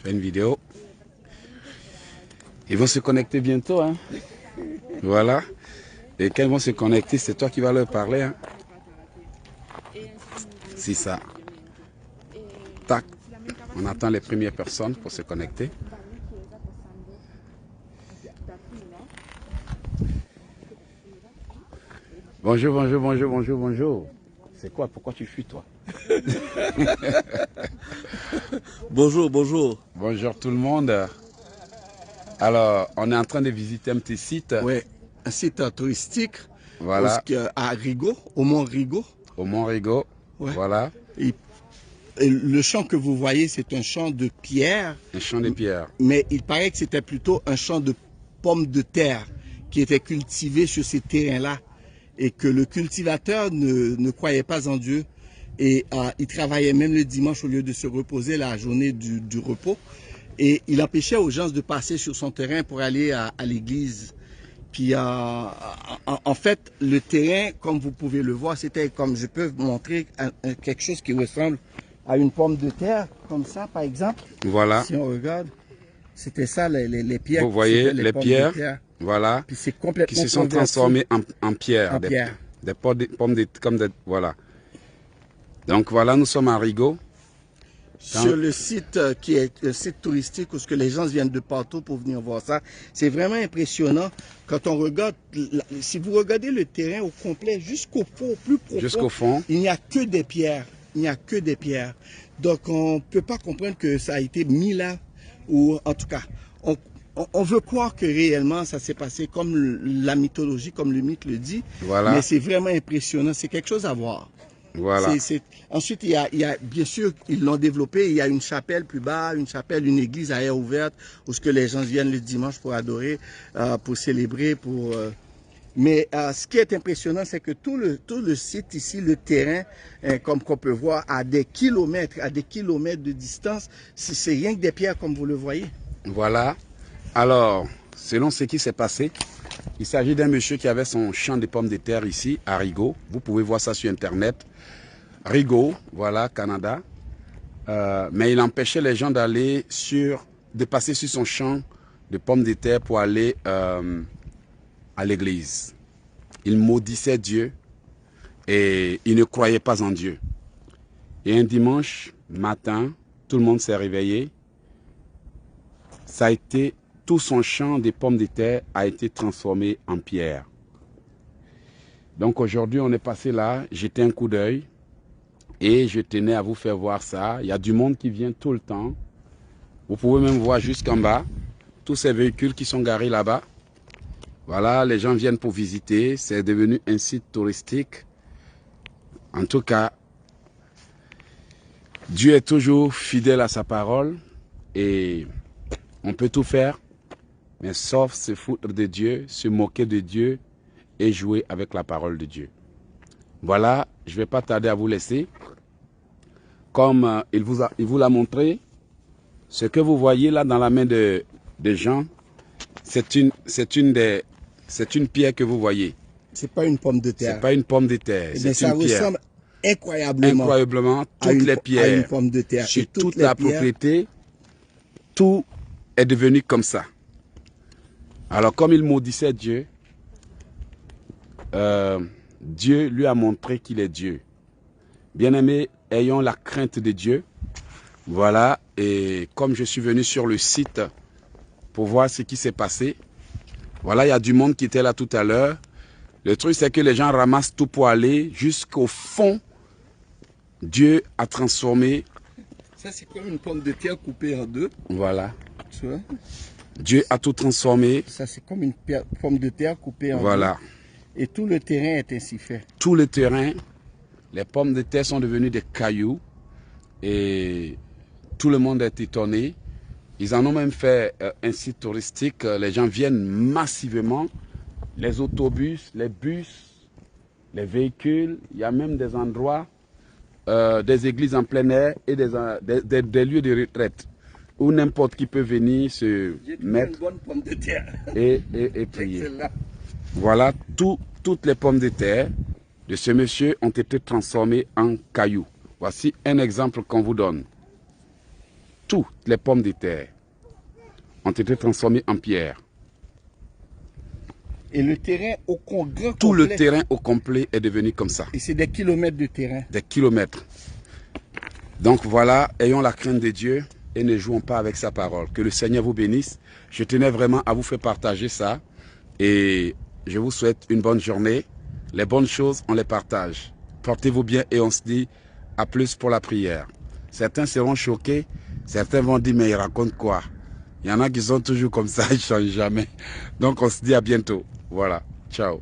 Fais une vidéo. Ils vont se connecter bientôt, hein. Voilà. Et quand ils vont se connecter, c'est toi qui vas leur parler, hein. C'est ça. Tac. On attend les premières personnes pour se connecter. Bonjour, bonjour, bonjour, bonjour, bonjour. C'est quoi? Pourquoi tu fuis, toi? Bonjour, bonjour. Bonjour tout le monde. Alors, on est en train de visiter un petit site. Oui, un site touristique. Voilà. À Rigaud, au Mont Rigaud. Au Mont Rigaud. Ouais. Voilà. Et le champ que vous voyez, c'est un champ de pierre. Un champ de pierre. Mais il paraît que c'était plutôt un champ de pommes de terre qui était cultivé sur ces terrains-là. Et que le cultivateur ne croyait pas en Dieu. Et il travaillait même le dimanche au lieu de se reposer la journée du repos. Et il empêchait aux gens de passer sur son terrain pour aller à l'église. Puis en fait, le terrain, comme vous pouvez le voir, c'était comme je peux vous montrer quelque chose qui ressemble à une pomme de terre, comme ça par exemple. Voilà. Si on regarde, c'était ça les pierres. Vous voyez les pierres, voilà, puis c'est complètement qui se sont transformées en pierre. Des pommes comme des, voilà. Donc voilà, nous sommes à Rigaud. Sur le site qui est un site touristique où les gens viennent de partout pour venir voir ça. C'est vraiment impressionnant quand on regarde, si vous regardez le terrain au complet, jusqu'au fond, au plus profond, jusqu'au fond, il n'y a que des pierres. Il n'y a que des pierres. Donc on ne peut pas comprendre que ça a été mis là, ou en tout cas, on veut croire que réellement ça s'est passé comme la mythologie, comme le mythe le dit. Voilà. Mais c'est vraiment impressionnant, c'est quelque chose à voir. Voilà. Ensuite, il y a, bien sûr, ils l'ont développé, il y a une chapelle plus bas, une église à air ouverte, où ce que les gens viennent le dimanche pour adorer, pour célébrer, Mais ce qui est impressionnant, c'est que tout le site ici, le terrain, comme qu'on peut voir, à des kilomètres de distance, c'est rien que des pierres comme vous le voyez. Voilà. Alors, selon ce qui s'est passé, il s'agit d'un monsieur qui avait son champ de pommes de terre ici, à Rigaud. Vous pouvez voir ça sur Internet. Rigaud, voilà, Canada. Mais il empêchait les gens de passer sur son champ de pommes de terre pour aller à l'église. Il maudissait Dieu et il ne croyait pas en Dieu. Et un dimanche matin, tout le monde s'est réveillé. Ça a été, tout son champ de pommes de terre a été transformé en pierre. Donc aujourd'hui, on est passé là, jeté un coup d'œil. Et je tenais à vous faire voir ça. Il y a du monde qui vient tout le temps. Vous pouvez même voir jusqu'en bas tous ces véhicules qui sont garés là-bas. Voilà, les gens viennent pour visiter. C'est devenu un site touristique. En tout cas, Dieu est toujours fidèle à sa parole. Et on peut tout faire, mais sauf se foutre de Dieu, se moquer de Dieu et jouer avec la parole de Dieu. Voilà, je ne vais pas tarder à vous laisser. Comme il vous l'a montré, ce que vous voyez là dans la main de Jean, c'est une pierre que vous voyez. C'est pas une pomme de terre. C'est pas une pomme de terre, c'est une pierre. Ça ressemble incroyablement toutes les pierres, à une pomme de terre. Sur toute la propriété, tout est devenu comme ça. Alors comme il maudissait Dieu, Dieu lui a montré qu'il est Dieu. Bien-aimés, ayons la crainte de Dieu. Voilà, et comme je suis venu sur le site pour voir ce qui s'est passé, voilà, il y a du monde qui était là tout à l'heure. Le truc, c'est que les gens ramassent tout pour aller jusqu'au fond. Dieu a transformé. Ça, c'est comme une pomme de terre coupée en deux. Voilà. Tu vois? Dieu a tout transformé. Ça, c'est comme une pomme de terre coupée en deux. Voilà. Et tout le terrain est ainsi fait. Tout le terrain, les pommes de terre sont devenues des cailloux. Et tout le monde est étonné. Ils en ont même fait un site touristique. Les gens viennent massivement. Les autobus, les bus, les véhicules. Il y a même des endroits, des églises en plein air et des lieux de retraite où n'importe qui peut venir se mettre une bonne pomme de terre. et prier. Voilà, toutes les pommes de terre de ce monsieur ont été transformées en cailloux. Voici un exemple qu'on vous donne. toutes les pommes de terre ont été transformées en pierre. Et le terrain au grand Tout complet, le terrain au complet est devenu comme ça. et c'est des kilomètres de terrain. Des kilomètres. Donc voilà, ayons la crainte de Dieu et ne jouons pas avec sa parole. Que le Seigneur vous bénisse. Je tenais vraiment à vous faire partager ça. Et je vous souhaite une bonne journée. Les bonnes choses, on les partage. Portez-vous bien et on se dit à plus pour la prière. Certains seront choqués. Certains vont dire, mais il raconte quoi? Il y en a qui sont toujours comme ça, ils ne changent jamais. Donc on se dit à bientôt. Voilà, ciao.